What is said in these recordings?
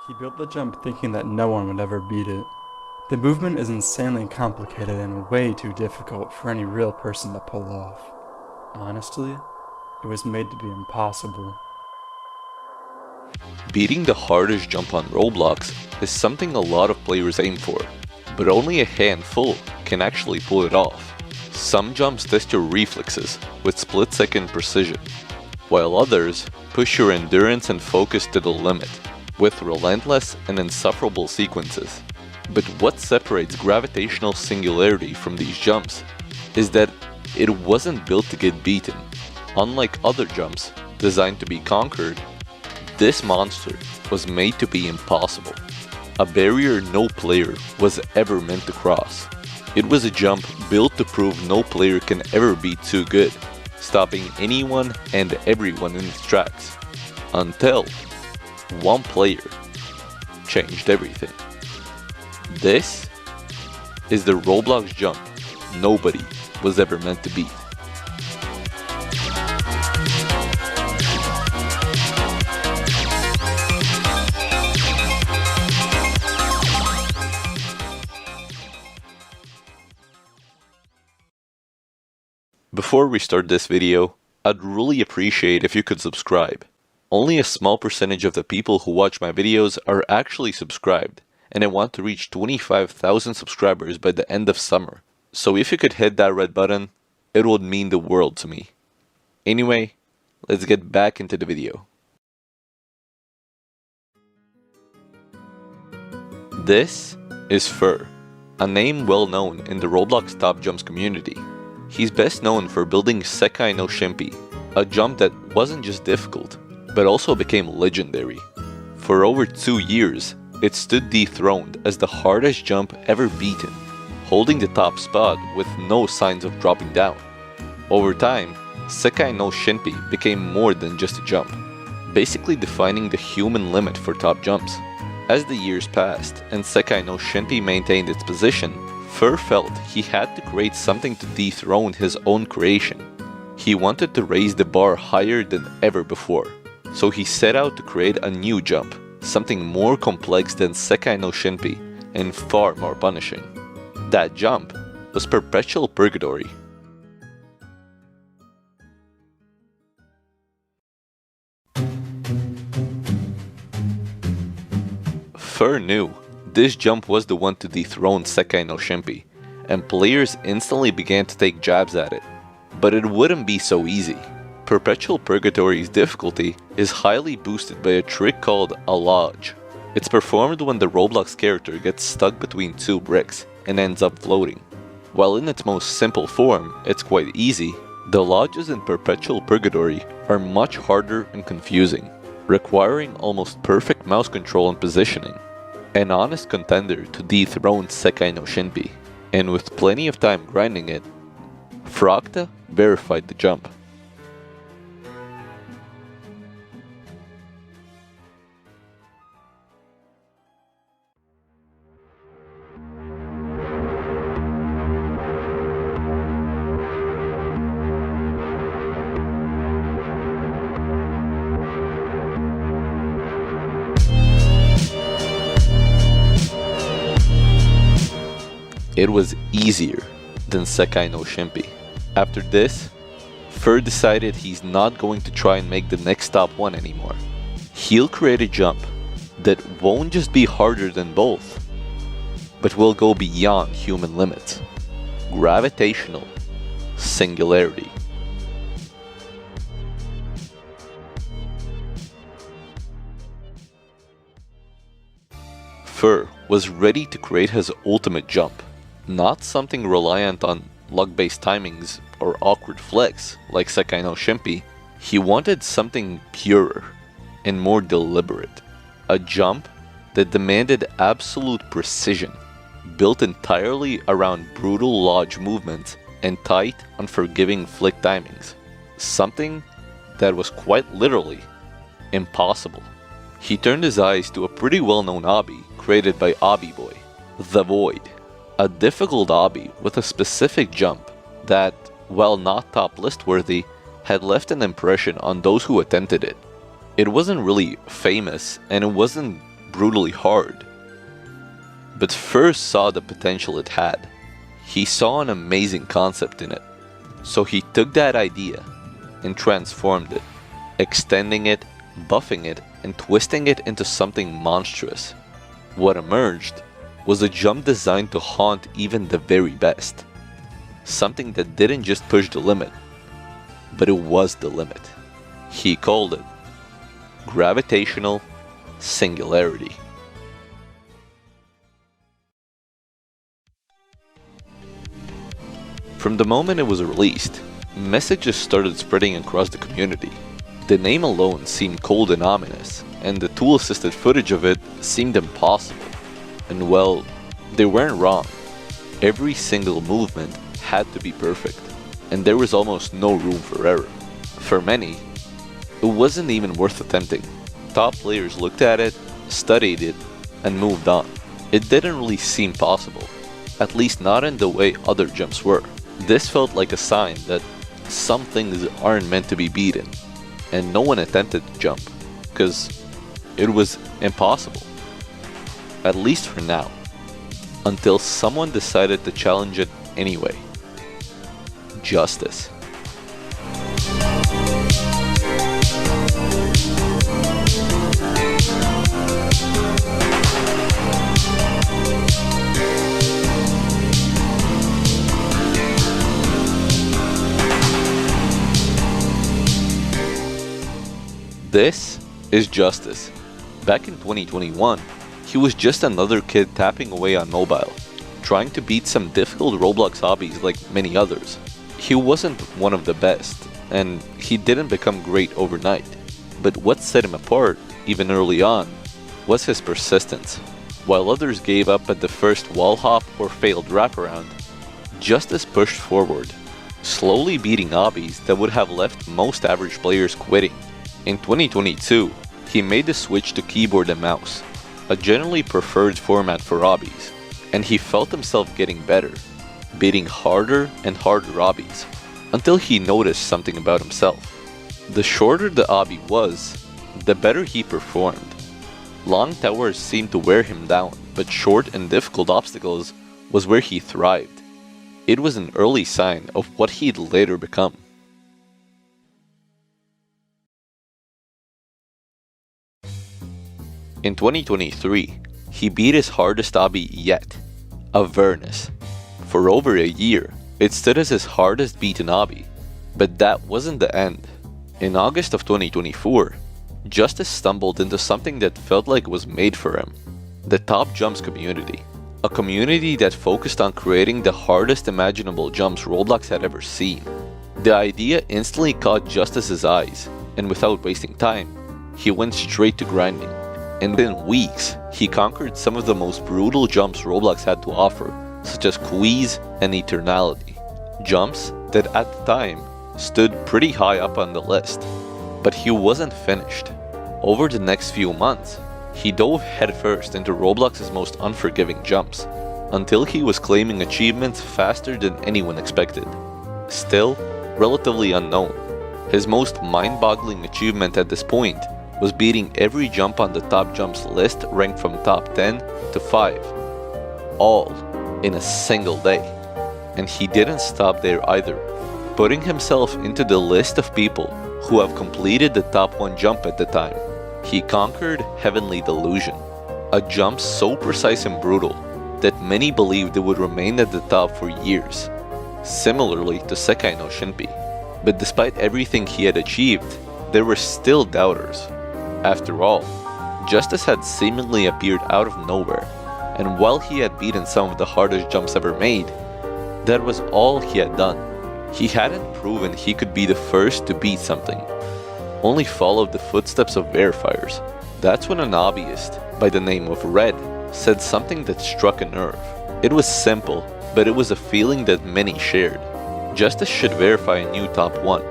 He built the jump thinking that no one would ever beat it. The movement is insanely complicated and way too difficult for any real person to pull off. Honestly, it was made to be impossible. Beating the hardest jump on Roblox is something a lot of players aim for, but only a handful can actually pull it off. Some jumps test your reflexes with split-second precision, while others push your endurance and focus to the limit with relentless and insufferable sequences. But what separates Gravitational Singularity from these jumps is that it wasn't built to get beaten. Unlike other jumps designed to be conquered, this monster was made to be impossible. A barrier no player was ever meant to cross. It was a jump built to prove no player can ever be too good, stopping anyone and everyone in its tracks. Until one player changed everything. This is the Roblox jump nobody was ever meant to beat. Before we start this video, I'd really appreciate if you could subscribe. Only a small percentage of the people who watch my videos are actually subscribed, and I want to reach 25,000 subscribers by the end of summer. So if you could hit that red button, it would mean the world to me. Anyway, let's get back into the video. This is Fur, a name well known in the Roblox top jumps community. He's best known for building Sekai no Shimpi, a jump that wasn't just difficult, but also became legendary. For over 2 years, it stood dethroned as the hardest jump ever beaten, holding the top spot with no signs of dropping down. Over time, Sekai no Shimpi became more than just a jump, basically defining the human limit for top jumps. As the years passed and Sekai no Shimpi maintained its position, Fur felt he had to create something to dethrone his own creation. He wanted to raise the bar higher than ever before, so he set out to create a new jump, something more complex than Sekai no Shimpi and far more punishing. That jump was Perpetual Purgatory. Fur knew this jump was the one to dethrone Sekai no Shimpi, and players instantly began to take jabs at it. But it wouldn't be so easy. Perpetual Purgatory's difficulty is highly boosted by a trick called a lodge. It's performed when the Roblox character gets stuck between two bricks and ends up floating. While in its most simple form, it's quite easy, the lodges in Perpetual Purgatory are much harder and confusing, requiring almost perfect mouse control and positioning. An honest contender to dethrone Sekai no Shimpi, and with plenty of time grinding it, Fracta verified the jump. It was easier than Sekai no Shimpi. After this, Fur decided he's not going to try and make the next top one anymore. He'll create a jump that won't just be harder than both, but will go beyond human limits. Gravitational Singularity. Fur was ready to create his ultimate jump. Not something reliant on luck-based timings or awkward flex like Sekai no Shimpi. He wanted something purer and more deliberate. A jump that demanded absolute precision, built entirely around brutal lodge movements and tight, unforgiving flick timings. Something that was quite literally impossible. He turned his eyes to a pretty well-known obby created by Obby Boy, The Void. A difficult obby with a specific jump that, while not top list worthy, had left an impression on those who attempted it. It wasn't really famous and it wasn't brutally hard, but first saw the potential it had. He saw an amazing concept in it, so he took that idea and transformed it, extending it, buffing it, and twisting it into something monstrous. What emerged was a jump designed to haunt even the very best. Something that didn't just push the limit, but it was the limit. He called it Gravitational Singularity. From the moment it was released, messages started spreading across the community. The name alone seemed cold and ominous, and the tool-assisted footage of it seemed impossible. And well, they weren't wrong. Every single movement had to be perfect, and there was almost no room for error. For many, it wasn't even worth attempting. Top players looked at it, studied it, and moved on. It didn't really seem possible, at least not in the way other jumps were. This felt like a sign that some things aren't meant to be beaten, and no one attempted to jump, because it was impossible. At least for now, until someone decided to challenge it anyway. Justice. This is Justice. Back in 2021, he was just another kid tapping away on mobile, trying to beat some difficult Roblox hobbies like many others. He wasn't one of the best, and he didn't become great overnight. But what set him apart, even early on, was his persistence. While others gave up at the first wall hop or failed wraparound, Justice pushed forward, slowly beating hobbies that would have left most average players quitting. In 2022, he made the switch to keyboard and mouse, a generally preferred format for hobbies, and he felt himself getting better, beating harder and harder hobbies, until he noticed something about himself. The shorter the hobby was, the better he performed. Long towers seemed to wear him down, but short and difficult obstacles was where he thrived. It was an early sign of what he'd later become. In 2023, he beat his hardest hobby yet, Avernus. For over a year, it stood as his hardest beaten hobby, but that wasn't the end. In August of 2024, Justice stumbled into something that felt like it was made for him, the Top Jumps community. A community that focused on creating the hardest imaginable jumps Roblox had ever seen. The idea instantly caught Justice's eyes, and without wasting time, he went straight to grinding. And within weeks, he conquered some of the most brutal jumps Roblox had to offer, such as Squeeze and Eternality. Jumps that at the time stood pretty high up on the list. But he wasn't finished. Over the next few months, he dove headfirst into Roblox's most unforgiving jumps, until he was claiming achievements faster than anyone expected. Still, relatively unknown, his most mind-boggling achievement at this point was beating every jump on the Top Jumps list ranked from top 10 to 5, all in a single day. And he didn't stop there either, putting himself into the list of people who have completed the top 1 jump at the time. He conquered Heavenly Delusion, a jump so precise and brutal that many believed it would remain at the top for years, similarly to Sekai no Shinpi. But despite everything he had achieved, there were still doubters. After all, Justice had seemingly appeared out of nowhere, and while he had beaten some of the hardest jumps ever made, that was all he had done. He hadn't proven he could be the first to beat something, only followed the footsteps of verifiers. That's when an hobbyist by the name of Red said something that struck a nerve. It was simple, but it was a feeling that many shared. Justice should verify a new top 1.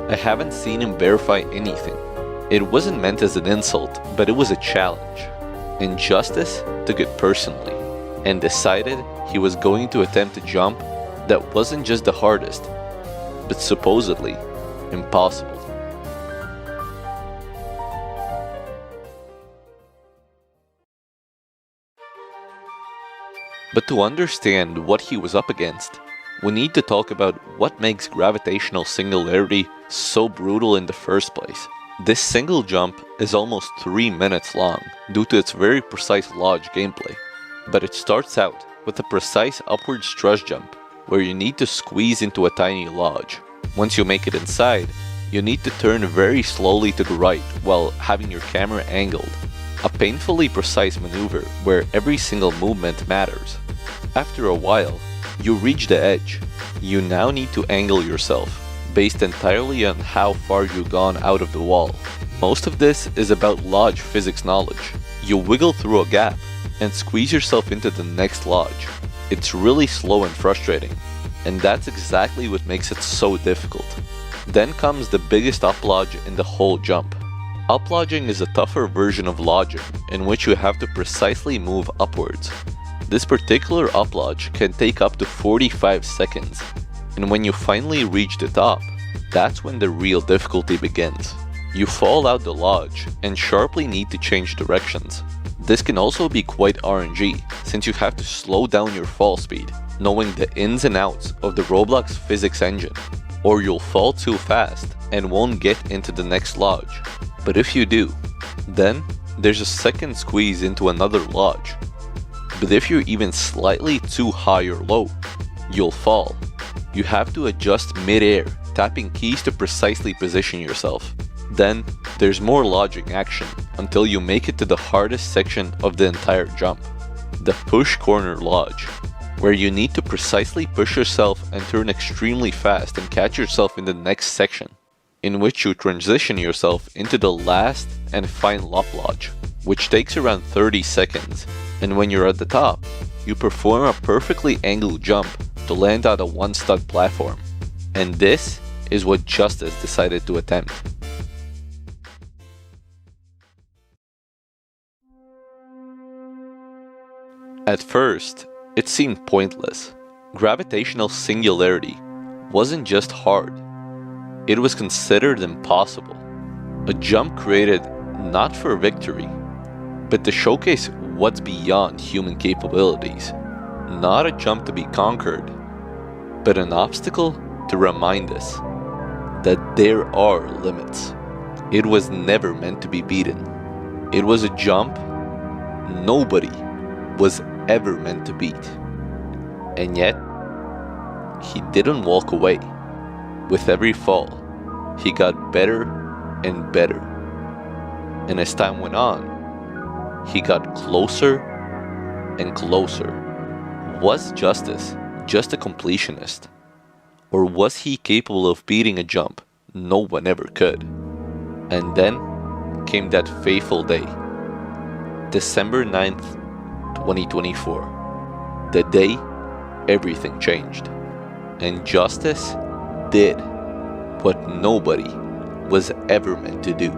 I haven't seen him verify anything. It wasn't meant as an insult, but it was a challenge. And Justice took it personally, and decided he was going to attempt a jump that wasn't just the hardest, but supposedly impossible. But to understand what he was up against, we need to talk about what makes gravitational singularity so brutal in the first place. This single jump is almost 3 minutes long due to its very precise lodge gameplay. But it starts out with a precise upward thrust jump where you need to squeeze into a tiny lodge. Once you make it inside, you need to turn very slowly to the right while having your camera angled. A painfully precise maneuver where every single movement matters. After a while, you reach the edge. You now need to angle yourself, based entirely on how far you've gone out of the wall. Most of this is about lodge physics knowledge. You wiggle through a gap and squeeze yourself into the next lodge. It's really slow and frustrating, and that's exactly what makes it so difficult. Then comes the biggest up lodge in the whole jump. Up lodging is a tougher version of lodging in which you have to precisely move upwards. This particular up lodge can take up to 45 seconds, and when you finally reach the top, that's when the real difficulty begins. You fall out the lodge and sharply need to change directions. This can also be quite RNG, since you have to slow down your fall speed, knowing the ins and outs of the Roblox physics engine, or you'll fall too fast and won't get into the next lodge. But if you do, then there's a second squeeze into another lodge. But if you're even slightly too high or low, you'll fall. You have to adjust mid-air, tapping keys to precisely position yourself. Then, there's more lodging action until you make it to the hardest section of the entire jump, the push corner lodge, where you need to precisely push yourself and turn extremely fast and catch yourself in the next section, in which you transition yourself into the last and final up lodge, which takes around 30 seconds, and when you're at the top, you perform a perfectly angled jump to land on a one-stud platform. And this is what Justice decided to attempt. At first, it seemed pointless. Gravitational singularity wasn't just hard, it was considered impossible. A jump created not for victory, but to showcase what's beyond human capabilities. Not a jump to be conquered, but an obstacle to remind us that there are limits. It was never meant to be beaten. It was a jump nobody was ever meant to beat. And yet, he didn't walk away. With every fall, he got better and better. And as time went on, he got closer and closer. Was Justice just a completionist? Or was he capable of beating a jump no one ever could? And then came that fateful day, December 9th, 2024. The day everything changed. And Justice did what nobody was ever meant to do.